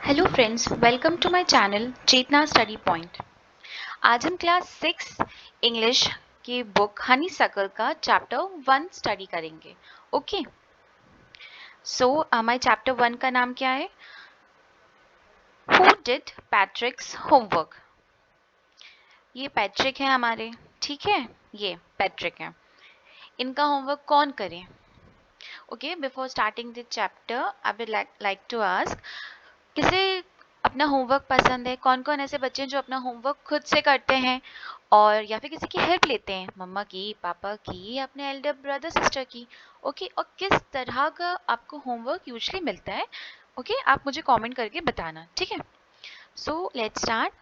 Hello friends, welcome to my channel Chetna study point. आज हम class 6 English की book honeysuckle का chapter 1 study करेंगे। ओके, सो हमारे चैप्टर 1 का नाम क्या है? Who did Patrick's homework. ये पैट्रिक है हमारे, ठीक है, ये पैट्रिक है। इनका होमवर्क कौन करे? Okay, before starting this chapter I would like to ask, किसे अपना होमवर्क पसंद है? कौन कौन ऐसे बच्चे हैं जो अपना होमवर्क खुद से करते हैं और या फिर किसी की हेल्प लेते हैं, मम्मा की, पापा की, या अपने एल्डर ब्रदर सिस्टर की? ओके, और किस तरह का आपको होमवर्क यूजुअली मिलता है? ओके, आप मुझे कमेंट करके बताना, ठीक है? So let's start.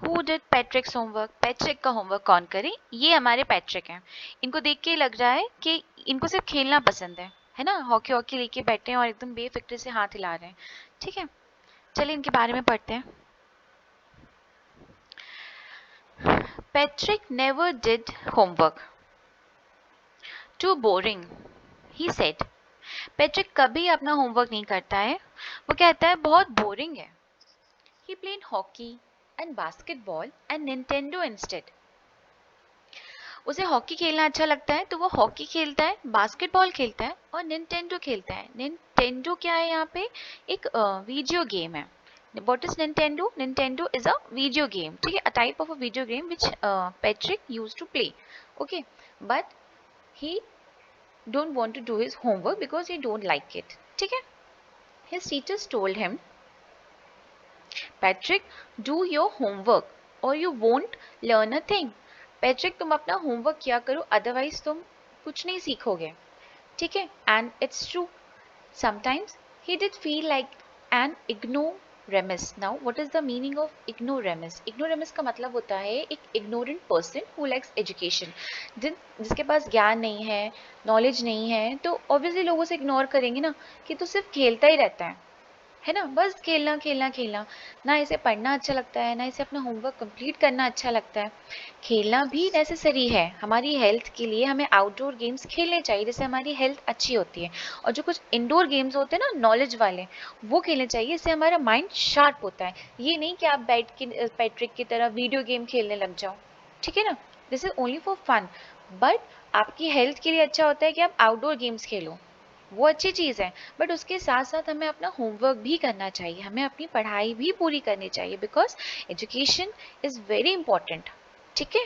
Who did Patrick's homework? Patrick का होमवर्क कौन करे? ये हमारे पैट्रिक हैं। इनको देख के लग रहा है कि इनको सिर्फ खेलना पसंद है ना? हॉकी हॉकी लेके बैठे हैं और एकदम बेफिक्र से हाथ हिला रहे हैं, ठीक है? चलिए इनके बारे में पढ़ते हैं। Patrick never did homework. Too boring, he said. Patrick कभी अपना होमवर्क नहीं करता है। वो कहता है बहुत बोरिंग है। He played hockey and basketball and Nintendo instead. उसे हॉकी खेलना अच्छा लगता है तो वो हॉकी खेलता है, बास्केटबॉल खेलता है और निंटेंडो खेलता है। निंटेंडो क्या है यहाँ पे? एक वीडियो गेम है। What is Nintendo? Nintendo is a video game. ठीक है, a type of a video game which Patrick used to play. Okay, but he don't want to do his homework because he don't like it. ठीक है? His teachers told him, Patrick, do your homework or you won't learn a thing. Patrick, तुम अपना homework किया करो, otherwise तुम कुछ नहीं सीखोगे, ठीक है? And it's true, sometimes he did feel like an ignoramus. Now what is the meaning of ignoramus? Ignoramus का मतलब होता है एक ignorant person who lacks education. जिसके पास ज्ञान नहीं है, नॉलेज नहीं है, तो ऑब्वियसली लोगों से इग्नोर करेंगे ना कि तो सिर्फ खेलता ही रहता है ना? बस खेलना खेलना खेलना, ना इसे पढ़ना अच्छा लगता है, ना इसे अपना होमवर्क कंप्लीट करना अच्छा लगता है। खेलना भी नेसेसरी है हमारी हेल्थ के लिए, हमें आउटडोर गेम्स खेलने चाहिए जिससे हमारी हेल्थ अच्छी होती है, और जो कुछ इंडोर गेम्स होते हैं ना नॉलेज वाले, वो खेलने चाहिए, इससे हमारा माइंड शार्प होता है। ये नहीं कि आप बैठ के पैट्रिक की तरह वीडियो गेम खेलने लग जाओ, ठीक है ना? This is only for fun, but आपकी हेल्थ के लिए अच्छा होता है कि आप आउटडोर गेम्स खेलो, वो अच्छी चीज़ है। बट उसके साथ साथ हमें अपना होमवर्क भी करना चाहिए, हमें अपनी पढ़ाई भी पूरी करनी चाहिए, because education is very important, ठीक है?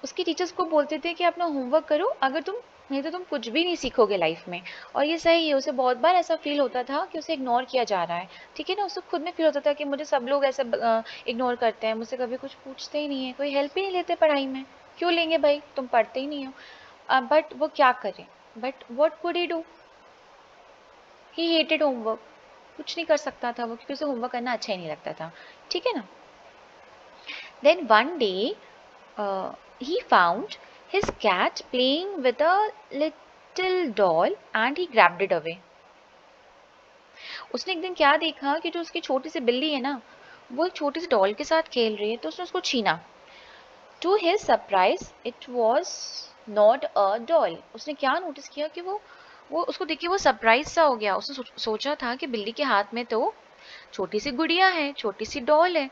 उसके टीचर्स को बोलते थे कि अपना होमवर्क करो, अगर तुम नहीं तो तुम कुछ भी नहीं सीखोगे लाइफ में। और ये सही है, उसे बहुत बार ऐसा फील होता था कि उसे इग्नोर किया जा रहा है, ठीक है ना? उसे खुद में फील होता था कि मुझे सब लोग ऐसे इग्नोर करते हैं, मुझसे कभी कुछ पूछते ही नहीं है, कोई हेल्प ही नहीं लेते पढ़ाई में। क्यों लेंगे भाई, तुम पढ़ते ही नहीं हो। बट वो क्या करें? But what could he do? He hated homework. कुछ नहीं कर सकता था वो, क्योंकि उसे होमवर्क करना अच्छा ही नहीं लगता था, ठीक है ना? Then one day he found his cat playing with a little doll and he grabbed it away. उसने एक दिन क्या देखा कि जो उसकी छोटी सी बिल्ली है ना, वो एक छोटी सी डॉल के साथ खेल रही है, तो उसने उसको छीना। To his surprise it was not a doll. उसने क्या नोटिस किया कि वो उसको देख के वो सरप्राइज सा हो गया। उसने सोचा था कि बिल्ली के हाथ में तो छोटी सी गुड़िया है, छोटी सी डॉल है।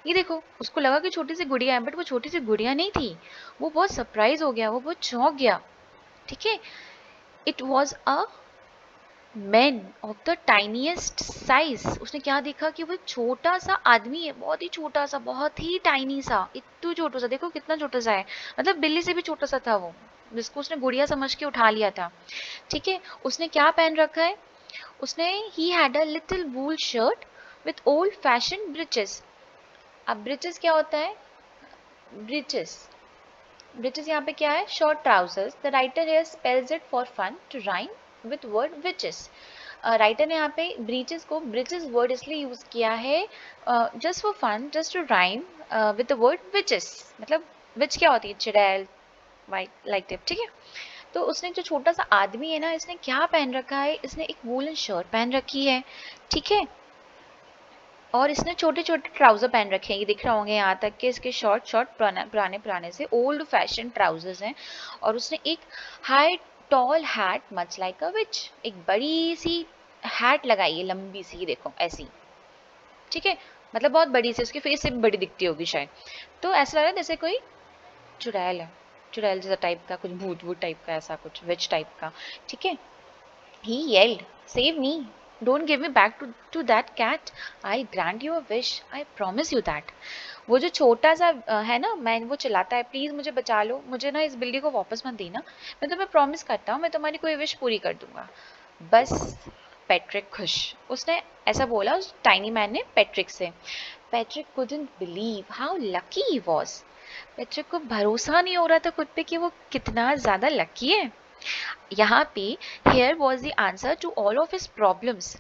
ये देखो, उसको लगा कि छोटी सी गुड़िया है, बट वो छोटी सी गुड़िया नहीं थी। वो बहुत सरप्राइज हो गया, वो बहुत चौंक गया, ठीक है? It was a man of the tiniest size. उसने क्या देखा कि वो एक छोटा सा आदमी है, बहुत ही छोटा सा, बहुत ही टाइनी सा, इतना छोटा सा, देखो कितना छोटा सा है, मतलब बिल्ली से भी छोटा सा था वो, जिसको उसने गुड़िया समझ के उठा लिया था, ठीक है? उसने क्या पहन रखा है? उसने he had a little wool shirt with old fashion breeches. अब ब्रिचेस क्या होता है? ब्रिचेस, ब्रिचेस यहाँ पे क्या है? Short trousers. The writer here spells it for fun to rhyme with word witches. Writer ने यहाँ पे ब्रीचेस को ब्रिचेस वर्ड इसलिए यूज किया है just for fun, just to rhyme with the word witches. मतलब विच क्या होती है? चुड़ैल, वाइट लाइक टिप, ठीक है? तो उसने जो छोटा सा आदमी है ना, इसने क्या पहन रखा है? इसने एक वूलन शर्ट पहन रखी है, ठीक है? और इसने छोटे छोटे ट्राउजर पहन रखे हैं, ये दिख रहे होंगे यहाँ तक कि इसके शॉर्ट शॉर्ट पुराने पुराने से ओल्ड फैशन ट्राउजर्स हैं। और उसने एक high tall hat much like a witch, एक बड़ी सी हैट लगाई है लंबी सी, देखो ऐसी, ठीक है, मतलब बहुत बड़ी सी, उसकी फेस से भी बड़ी दिखती होगी शायद। तो ऐसा लग रहा है जैसे कोई चुड़ैल है, चुड़ैल जैसा टाइप का, कुछ भूत भूत टाइप का, ऐसा कुछ विच टाइप का, ठीक है। He yelled, save me, don't give me back to that cat, I grant you a wish, I promise you that. वो जो छोटा सा है ना मैन, वो चिल्लाता है प्लीज मुझे बचा लो, मुझे ना इस बिल्ली को वापस मत देना, मैं तुम्हें प्रॉमिस करता हूँ मैं तुम्हारी कोई विश पूरी कर दूंगा। बस पैट्रिक खुश, उसने ऐसा बोला उस टाइनी मैन ने पैट्रिक से। Patrick couldn't believe how lucky he was. Patrick को भरोसा नहीं हो रहा था खुद पे कि वो कितना ज्यादा लकी है। यहाँ पे here was the answer to all of his problems.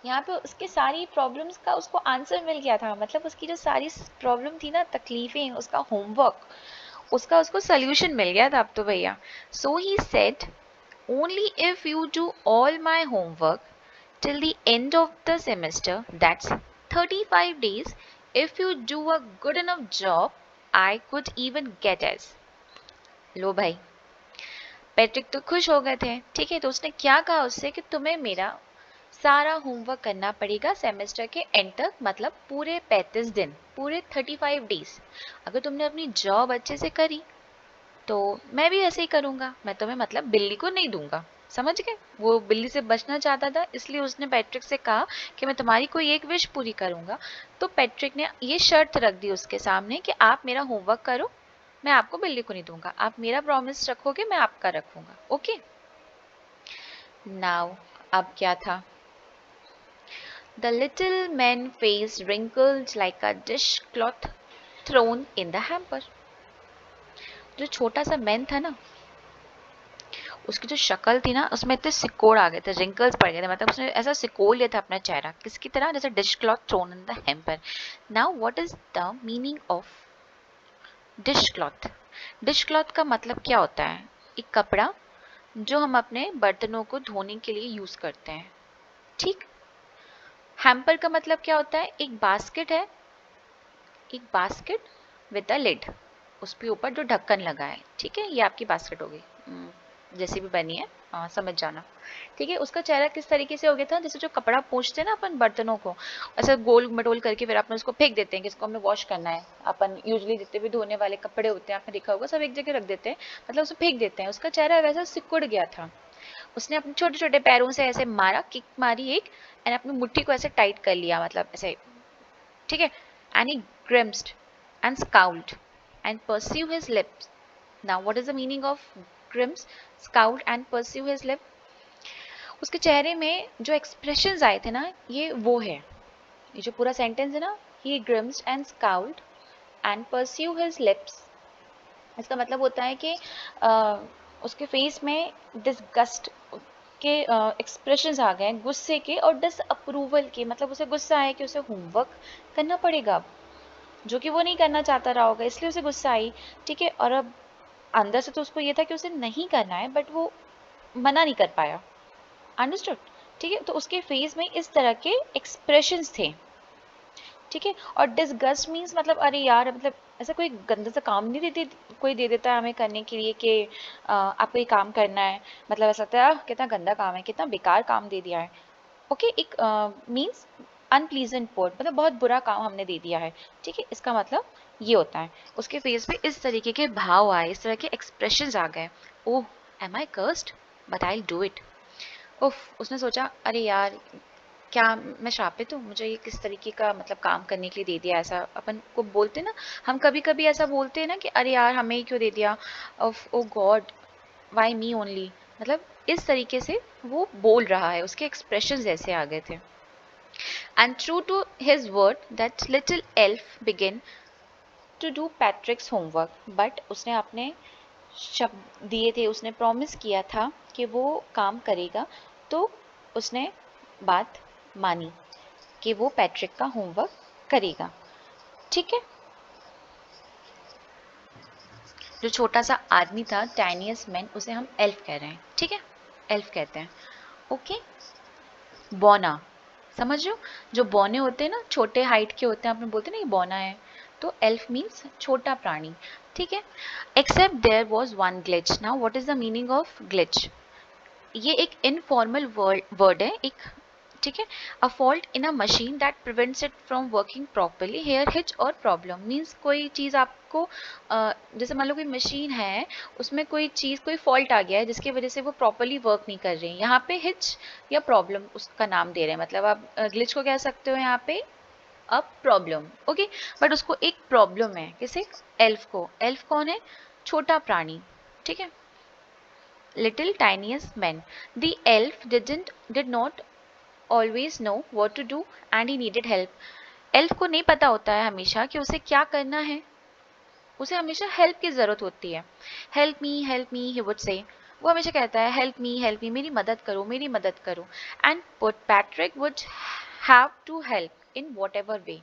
यहाँ पे उसके सारी प्रॉब्लम्स का उसको आंसर मिल गया था, मतलब उसकी जो सारी प्रॉब्लम थी ना, तकलीफें, उसका होमवर्क, उसका उसको सोल्यूशन मिल गया था अब तो भैया। So he said, only if you do all my homework till the end of the semester, that's 35 days, if you do a good enough job, I could even get as। लो भाई, Patrick तो खुश हो गए थे, ठीक है, तो उसने क्या कहा उससे कि तुम्हें मेरा सारा होमवर्क करना पड़ेगा सेमेस्टर के एंड तक, मतलब पूरे 35 दिन, पूरे 35 डेज। अगर तुमने अपनी जॉब अच्छे से करी तो मैं भी ऐसे ही करूंगा, मैं तुम्हें मतलब बिल्ली को नहीं दूंगा, समझ गए। वो बिल्ली से बचना चाहता था, इसलिए उसने पैट्रिक से कहा कि मैं तुम्हारी कोई एक विश पूरी करूंगा। तो पैट्रिक ने ये शर्त रख दी उसके सामने कि आप मेरा होमवर्क करो, मैं आपको बिल्ली को नहीं दूंगा, आप मेरा प्रॉमिस रखोगे मैं आपका रखूंगा, ओके। नाउ अब क्या था, the little man face wrinkled like a dishcloth thrown in the hamper। जो छोटा सा मैन था ना, उसकी जो शक्ल थी ना, उसमें इतने सिकोड़ आ गए थे, रिंकल्स पड़ गए थे, मतलब उसने ऐसा सिकोड़ लिया था अपना चेहरा, किसकी तरह, जैसे dish cloth thrown in the hamper. Now what is the meaning of dish cloth? Dish cloth का मतलब क्या होता है? एक कपड़ा जो हम अपने बर्तनों को धोने के लिए यूज करते हैं, ठीक। हैम्पर का मतलब क्या होता है? एक बास्केट है, एक बास्केट विद अ लिड, उसके ऊपर जो ढक्कन लगा है, ठीक है, ये आपकी बास्केट होगी, जैसी भी बनी है, समझ जाना, ठीक है। उसका चेहरा किस तरीके से हो गया था, जैसे जो कपड़ा पोंछते हैं ना अपन बर्तनों को, ऐसा गोल मटोल करके फिर अपन उसको फेंक देते हैं, किसको हमें वॉश करना है, अपन यूजुअली जितने भी धोने वाले कपड़े होते हैं आपने देखा होगा सब एक जगह रख देते हैं, मतलब उसे फेंक देते हैं। उसका चेहरा वैसा सिकुड़ गया था, उसने अपने छोटे छोटे पैरों से ऐसे मारा, किक मारी एक, एंड अपनी मुट्ठी को ऐसे टाइट कर लिया, मतलब ऐसे, ठीक है। And he grimaced and scowled and pursue his lips. Now what is the meaning of grimace, scowled and pursue his lip? उसके चेहरे में जो एक्सप्रेशंस आए थे ना, ये वो है, ये जो पूरा सेंटेंस है ना, he grimaced and scowled and pursue his lips, इसका मतलब होता है कि उसके फेस में डिसगस्ट के एक्सप्रेशंस आ गए, गुस्से के और डिसअप्रूवल के, मतलब उसे गुस्सा आया कि उसे होमवर्क करना पड़ेगा अब, जो कि वो नहीं करना चाहता रहा होगा, इसलिए उसे गुस्सा आई, ठीक है। और अब अंदर से तो उसको ये था कि उसे नहीं करना है, बट वो मना नहीं कर पाया, अंडरस्टूड, ठीक है। तो उसके फेस में इस तरह के एक्सप्रेशंस थे, ठीक है। और डिसगस्ट मीन्स मतलब अरे यार, मतलब ऐसा कोई गंदा सा काम नहीं देते, कोई दे देता है हमें करने के लिए कि आपको ये काम करना है, मतलब ऐसा लगता है कितना गंदा काम है, कितना बेकार काम दे दिया है, ओके। एक मीन्स अनप्लीजेंट वर्ड, मतलब बहुत बुरा काम हमने दे दिया है, ठीक है, इसका मतलब ये होता है। उसके फेस पे इस तरीके के भाव आए, इस तरह के एक्सप्रेशंस आ गए, oh am I cursed but I do it. उफ, उसने सोचा अरे यार, क्या मैं श्रापित हूँ, मुझे ये किस तरीके का मतलब काम करने के लिए दे दिया, ऐसा अपन को बोलते ना, हम कभी कभी ऐसा बोलते हैं ना कि अरे यार हमें ही क्यों दे दिया, of oh God why me only, मतलब इस तरीके से वो बोल रहा है, उसके एक्सप्रेशंस ऐसे आ गए थे। And true to his word that little elf begin to do Patrick's homework, but उसने अपने शब्द दिए थे, उसने प्रॉमिस किया था कि वो काम करेगा, तो उसने बात मानी कि वो पैट्रिक का होमवर्क करेगा, ठीक है। जो छोटा सा आदमी था, टाइनियस्ट मैन, उसे हम एल्फ कह रहे हैं, ठीक है, एल्फ कहते हैं, ओके। बौना, समझ रहे हो, जो बौने होते हैं ना, छोटे हाइट के होते हैं, आपने बोलते हैं ना ये बौना है, तो एल्फ मीन्स छोटा प्राणी, ठीक है। Except there was one glitch. Now what is the meaning of glitch? ये एक इनफॉर्मल वर्ड है, एक, ठीक है। A fault in a machine that prevents it from working properly, here hitch और प्रॉब्लम मीन्स कोई चीज़ आपको जैसे मान लो कोई मशीन है, उसमें कोई चीज़, कोई फॉल्ट आ गया है जिसकी वजह से वो प्रॉपरली वर्क नहीं कर रही है। यहाँ पे हिच या प्रॉब्लम उसका नाम दे रहे हैं, मतलब आप ग्लिच को कह सकते हो यहाँ पे अ प्रॉब्लम, ओके। बट उसको एक प्रॉब्लम है, किसे? एल्फ को। एल्फ कौन है? छोटा प्राणी, ठीक है। Little tiniest man, the elf did not always know what to do and he needed help। Elf को नहीं पता होता है हमेशा कि उसे क्या करना है, उसे हमेशा हेल्प की ज़रूरत होती है। Help me he would say, वो हमेशा कहता है हेल्प मी, मेरी मदद करो, मेरी मदद करो। And Patrick would have to help in whatever way.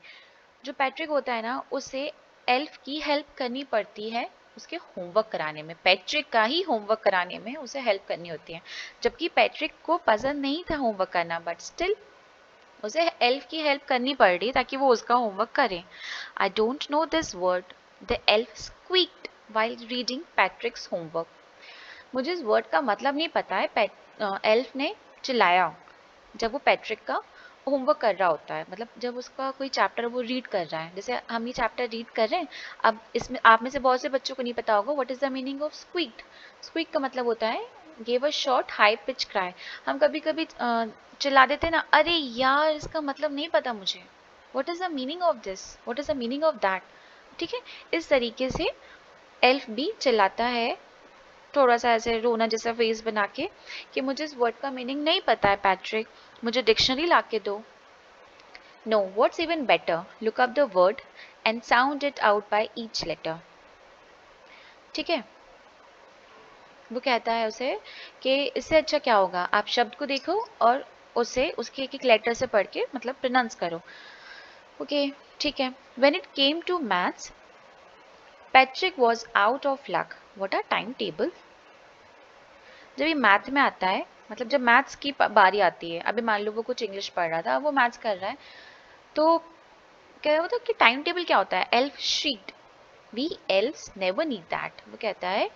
जो पैट्रिक होता है ना, उसे एल्फ की हेल्प करनी पड़ती है उसके होमवर्क कराने में, पैट्रिक का ही होमवर्क कराने में उसे हेल्प करनी होती है। जबकि पैट्रिक को पसंद नहीं था होमवर्क करना, बट स्टिल उसे एल्फ की हेल्प करनी पड़ रही ताकि वो उसका होमवर्क करे। I don't know this word, the elf squeaked while reading Patrick's homework. मुझे इस वर्ड का मतलब नहीं पता है। एल्फ ने चिल्लाया जब वो पैट्रिक का होमवर्क कर रहा होता है, मतलब जब उसका कोई चैप्टर वो रीड कर रहा है, जैसे हम ये चैप्टर रीड कर रहे हैं। अब इसमें आप में से बहुत से बच्चों को नहीं पता होगा what is the meaning of squeaked. Squeak का मतलब होता है give a short high pitch cry. हम कभी कभी चिल्ला देते हैं ना, अरे यार इसका मतलब नहीं पता मुझे, what is the meaning of this, what is the meaning of that, ठीक है। इस तरीके से एल्फ भी चिल्लाता है, थोड़ा सा ऐसे रोना जैसा फेस बना के कि मुझे इस वर्ड का मीनिंग नहीं पता है पैट्रिक, मुझे डिक्शनरी ला के दो। No, what's even better, look up the word and sound it out by each letter, ठीक है। वो कहता है उसे कि इससे अच्छा क्या होगा, आप शब्द को देखो और उसे उसके एक एक लेटर से पढ़ के मतलब प्रोनाउंस करो, ओके, ठीक है। When it came to maths, Patrick was out of luck. What a time table. जब ये मैथ में आता है, मतलब जब मैथ्स की बारी आती है, अभी मान लो वो कुछ इंग्लिश पढ़ रहा था, वो मैथ्स कर रहा है, तो कह रहा होता कि टाइम टेबल क्या होता है। Elf sheet, we elves never need that. वो कहता है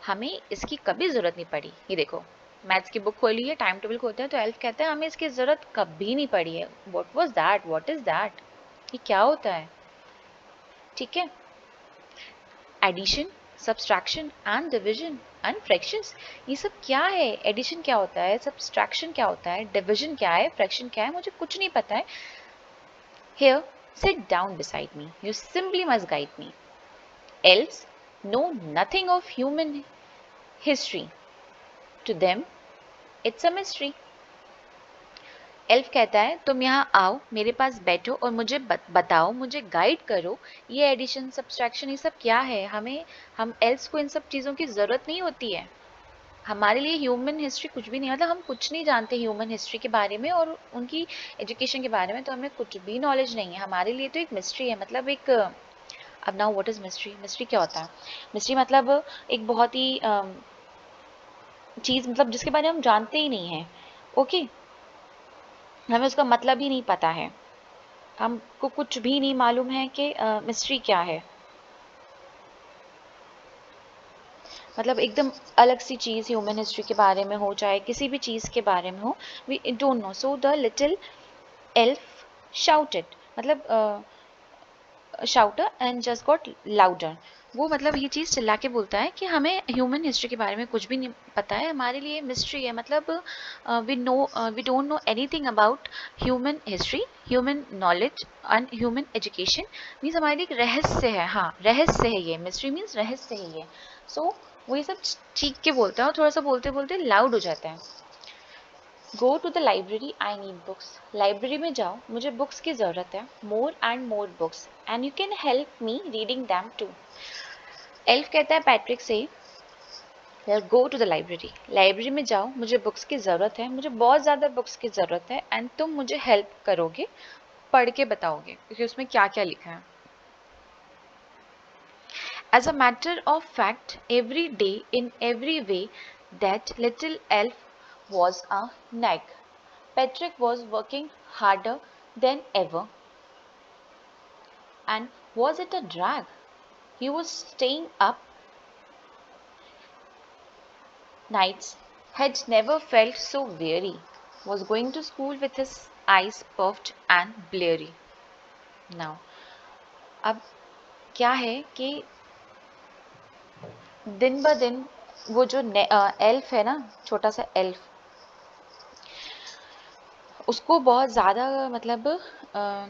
हमें इसकी कभी ज़रूरत नहीं पड़ी। ये देखो, मैथ्स की बुक खोली है, टाइम टेबल खोलते हैं, तो एल्फ कहता है हमें इसकी ज़रूरत कभी नहीं पड़ी है। What was that, what is that, ये क्या होता है, ठीक है। Addition, subtraction and division and fractions, ये सब क्या है? एडिशन क्या होता है, सब्सट्रैक्शन क्या होता है, डिवीजन क्या है, फ्रैक्शन क्या है, मुझे कुछ नहीं पता है। Here, sit down beside me. You simply must guide me. Else, know nothing of human history. To them, it's a mystery. Elf कहता है तुम यहाँ आओ, मेरे पास बैठो और मुझे बताओ, मुझे गाइड करो, ये एडिशन सब्सट्रैक्शन ये सब क्या है। हम एल्फ्स को इन सब चीज़ों की ज़रूरत नहीं होती है। हमारे लिए ह्यूमन हिस्ट्री कुछ भी नहीं, मतलब हम कुछ नहीं जानते ह्यूमन हिस्ट्री के बारे में और उनकी एजुकेशन के बारे में, तो हमें कुछ भी नॉलेज नहीं है। हमारे लिए तो एक मिस्ट्री है, मतलब एक, अब now what is mystery. Mystery क्या होता है? मिस्ट्री मतलब एक बहुत ही चीज़, मतलब जिसके बारे में हम जानते ही नहीं हैं, ओके, हमें उसका मतलब ही नहीं पता है, हमको कुछ भी नहीं मालूम है कि मिस्ट्री क्या है। मतलब एकदम अलग सी चीज़ ह्यूमन हिस्ट्री के बारे में हो, चाहे किसी भी चीज़ के बारे में हो, we don't know. So the little elf shouted, मतलब shouter and just got louder. वो मतलब ये चीज़ चिल्ला के बोलता है कि हमें ह्यूमन हिस्ट्री के बारे में कुछ भी नहीं पता है, हमारे लिए मिस्ट्री है। मतलब we don't know anything about human history, human knowledge and human education. Means हमारे लिए एक रहस्य है, हाँ रहस्य है ये, मिस्ट्री मीन्स रहस्य है ये। सो वो ये सब चीख के बोलता है और थोड़ा सा बोलते बोलते लाउड हो जाता है। Go to the library, I need books. Library में जाओ, मुझे बुक्स की ज़रूरत है। More and more books and you can help me reading them too. Elf कहता है पैट्रिक से, go to the library, library में जाओ, मुझे बुक्स की ज़रूरत है, मुझे बहुत ज़्यादा बुक्स की ज़रूरत है, एंड तुम मुझे हेल्प करोगे, पढ़ के बताओगे क्योंकि उसमें क्या क्या लिखा है। As a matter of fact, every day, in every way, that little elf was a nag. Patrick was working harder than ever. And was it a drag? He was staying up nights had never felt so weary, was going to school with his eyes puffed and bleary. Now, अब क्या है कि दिन ब दिन वो जो elf है ना, छोटा सा एल्फ, उसको बहुत ज़्यादा मतलब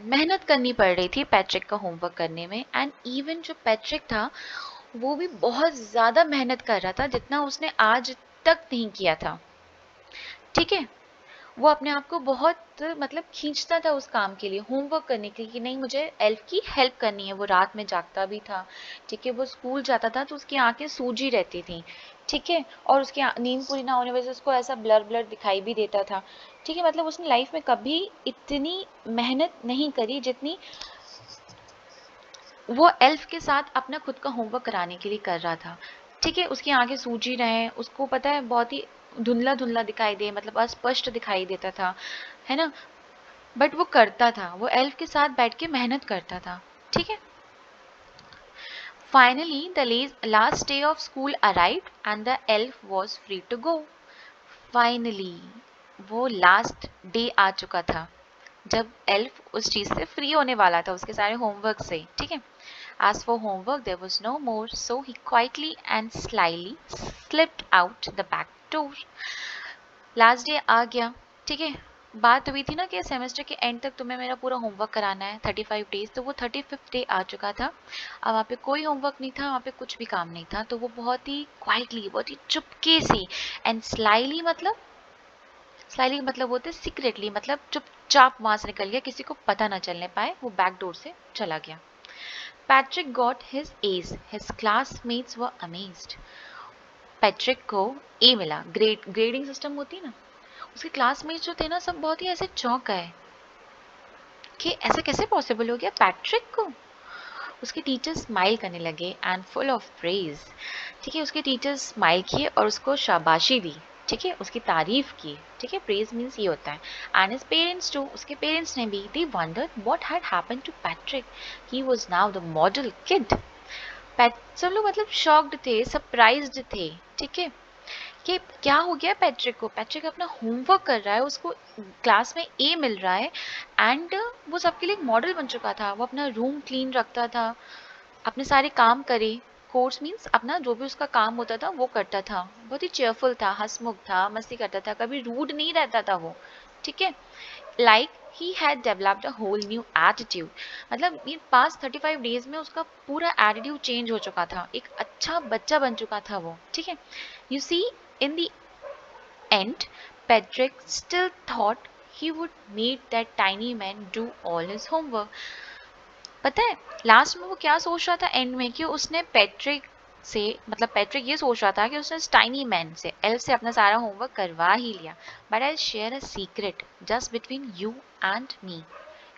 मेहनत करनी पड़ रही थी पैट्रिक का होमवर्क करने में। एंड इवन जो पैट्रिक था वो भी बहुत ज़्यादा मेहनत कर रहा था जितना उसने आज तक नहीं किया था। ठीक है, वो अपने आप को बहुत मतलब खींचता था उस काम के लिए, होमवर्क करने के लिए, कि नहीं मुझे एल्फ की हेल्प करनी है। वो रात में जागता भी था। ठीक है, वो स्कूल जाता था तो उसकी आंखें सूजी रहती थी। ठीक है, और उसकी नींद पूरी ना होने वजह से उसको ऐसा ब्लर ब्लर दिखाई भी देता था। ठीक है, मतलब उसने लाइफ में कभी इतनी मेहनत नहीं करी जितनी वो एल्फ के साथ अपना खुद का होमवर्क कराने के लिए कर रहा था। ठीक है, उसकी आंखें सूजी रहे, उसको पता है बहुत ही धुंधला धुंधला दिखाई दे, मतलब अस्पष्ट दिखाई देता था, है ना, बट वो करता था, वो एल्फ के साथ बैठ के मेहनत करता था। ठीक है, finally the last day of school arrived and the elf was free to go. Finally वो लास्ट डे आ चुका था जब एल्फ उस चीज से फ्री होने वाला था, उसके सारे होमवर्क से। ठीक है, as for homework there was no more, so he quietly and slyly slipped out the back door. Last day आ गया। ठीक है, बात हुई थी ना कि सेमेस्टर के एंड तक तुम्हें मेरा पूरा होमवर्क कराना है 35 डेज, तो वो 35th डे आ चुका था। अब वहाँ पे कोई होमवर्क नहीं था, वहाँ पे कुछ भी काम नहीं था, तो वो बहुत ही क्वाइटली, बहुत ही चुपके से, एंड स्लाइली मतलब होते सीक्रेटली, मतलब चुपचाप वहां से निकल गया, किसी को पता ना चलने पाए, वो बैक डोर से चला गया। Patrick got his A's, his classmates were amazed. Patrick को ए मिला, ग्रेडिंग सिस्टम होती है ना, उसके क्लासमेट्स जो थे ना सब बहुत ही ऐसे चौंक गए कि ऐसा कैसे पॉसिबल हो गया पैट्रिक को। उसके टीचर्स स्माइल करने लगे एंड फुल ऑफ प्रेज। ठीक है, उसके टीचर्स स्माइल किए और उसको शाबाशी दी। ठीक है, उसकी तारीफ की। ठीक है, प्रेज मीन्स ये होता है। एंड हिज पेरेंट्स टू, उसके पेरेंट्स ने भी, they wondered what had happened to Patrick, he was now the model kid. सब लोग मतलब शॉक्ड थे, सरप्राइज्ड थे। ठीक है, कि क्या हो गया पैट्रिक को, पैट्रिक अपना होमवर्क कर रहा है, उसको क्लास में ए मिल रहा है, एंड वो सबके लिए एक मॉडल बन चुका था। वो अपना रूम क्लीन रखता था, अपने सारे काम करे, कोर्स मीन्स अपना जो भी उसका काम होता था वो करता था, बहुत ही चेयरफुल था, हंसमुख था, मस्ती करता था, कभी रूड नहीं रहता था वो। ठीक है, like he had developed a whole new attitude, मतलब ये पास्ट 35 डेज में उसका पूरा एटीट्यूड चेंज हो चुका था, एक अच्छा बच्चा बन चुका था वो। ठीक है, you see, in the end, Patrick still thought he would make that tiny man do all his homework. पता है लास्ट में वो क्या सोच रहा था एंड में, कि उसने पैट्रिक से, मतलब पैट्रिक ये सोच रहा था कि उसने टाइनी मैन से, एल्फ से अपना सारा होमवर्क करवा ही लिया। But I share a secret just between you and me,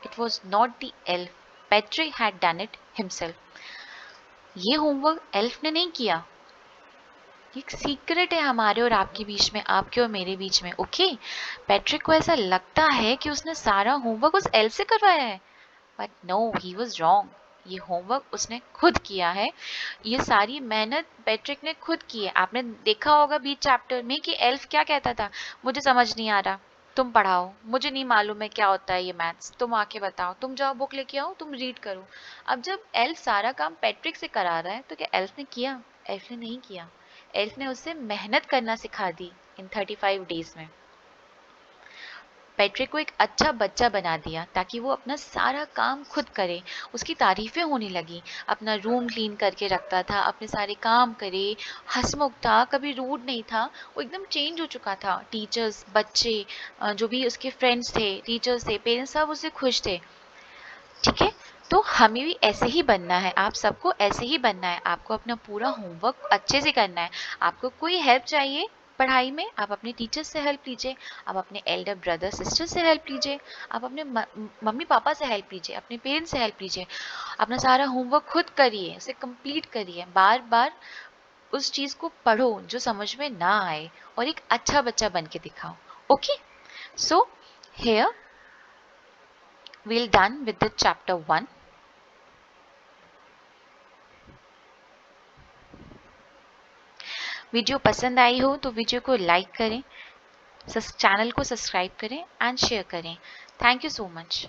it was not the elf, Patrick had done it himself. ये होमवर्क एल्फ ने नहीं किया, एक सीक्रेट है हमारे और आपके बीच में, आपके और मेरे बीच में। ओके, पैट्रिक को ऐसा लगता है कि उसने सारा होमवर्क उस एल्फ से करवाया है, but no, he was wrong. ये होमवर्क उसने खुद किया है, ये सारी मेहनत पैट्रिक ने खुद की है। आपने देखा होगा बीच चैप्टर में कि एल्फ क्या कहता था, मुझे समझ नहीं आ रहा, तुम पढ़ाओ, मुझे नहीं मालूम है क्या होता है ये मैथ्स, तुम आके बताओ, तुम जाओ बुक लेके आओ, तुम रीड करो। अब जब एल्फ सारा काम पैट्रिक से करा रहा है तो क्या एल्फ ने किया? एल्फ ने नहीं किया। एल्फ ने उससे मेहनत करना सिखा दी इन 35 डेज में। पैट्रिक को एक अच्छा बच्चा बना दिया ताकि वो अपना सारा काम खुद करे। उसकी तारीफें होने लगी, अपना रूम क्लीन करके रखता था, अपने सारे काम करे, हंसमुख था, कभी रूड नहीं था, वो एकदम चेंज हो चुका था। टीचर्स, बच्चे, जो भी उसके फ्रेंड्स थे, टीचर्स थे, पेरेंट्स, सब उससे खुश थे। ठीक है, तो हमें भी ऐसे ही बनना है, आप सबको ऐसे ही बनना है, आपको अपना पूरा होमवर्क अच्छे से करना है। आपको कोई हेल्प चाहिए पढ़ाई में, आप अपने टीचर से हेल्प लीजिए, आप अपने एल्डर ब्रदर सिस्टर से हेल्प लीजिए, आप अपने मम्मी पापा से हेल्प लीजिए, अपने पेरेंट्स से हेल्प लीजिए। अपना सारा होमवर्क खुद करिए, उसे कंप्लीट करिए, बार बार उस चीज को पढ़ो जो समझ में ना आए, और एक अच्छा बच्चा बन के दिखाओ। Okay, so here we'll done with the chapter 1. Video पसंद आई हो तो वीडियो को लाइक करें, चैनल को सब्सक्राइब करें एंड शेयर करें। Thank you so much.